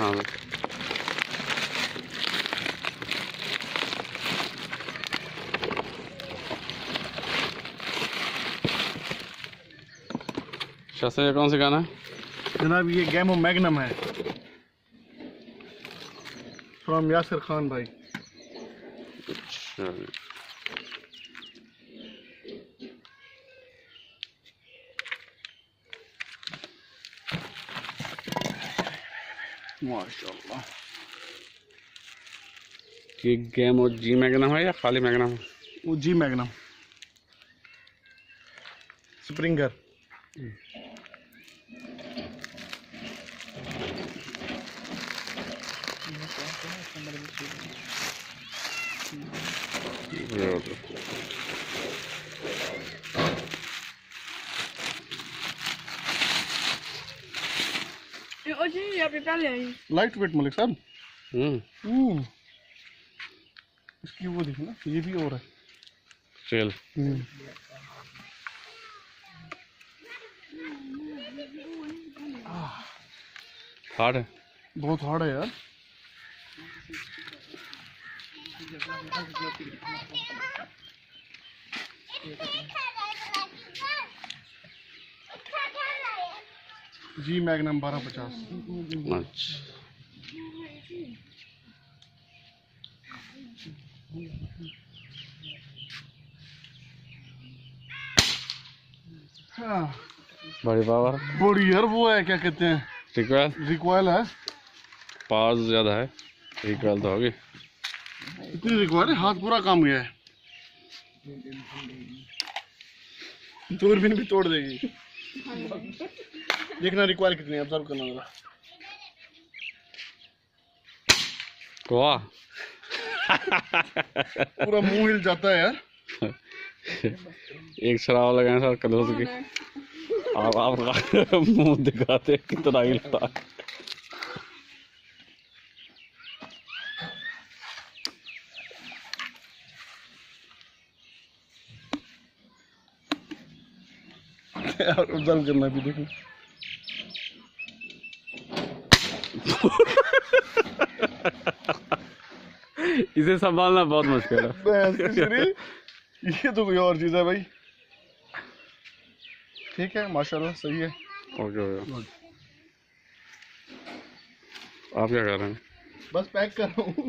हाँ शास्त्री, ये कौन सी गाना है जनाब? ये गैमो मैग्नम है फ्रॉम यासिर खान भाई। अच्छा, माशाल्लाह। ये गेम और जी मैग्नम है या खाली मैग्नम है? वो जी Magnum Springer. Hoje ia pra além. Light weight Malik साहब। हम्म, इसकी वो देखो ना, ये भी और है। चल हार्ड है, बहुत हार्ड है यार। जी मैग्नम 1250। अच्छा। हाँ, बड़ी पावर, बड़ी यार वो है, क्या कहते हैं, रिक्वेल, रिकॉयल है। पावर ज़्यादा है, रिक्वेल तो होगी। इतनी रिकॉयल है, हाथ पूरा काम गया है। दूरबीन भी तोड़ देगी। देखना रिकॉयल कितनी है, ऑब्जर्व करना जरा। वाह पूरा मुंह हिल जाता है यार। एक शराब लगाए सर कलर की, आप मुंह दिखाते कितना हिलता है। यार ऑब्जर्व करना भी, देखो। इसे संभालना बहुत मुश्किल है। बहस की श्री, ये तो कोई और चीज है भाई। ठीक है, माशाल्लाह सही है। ओके ओके, आप क्या कर रहे हैं? बस पैक कर रहा हूँ।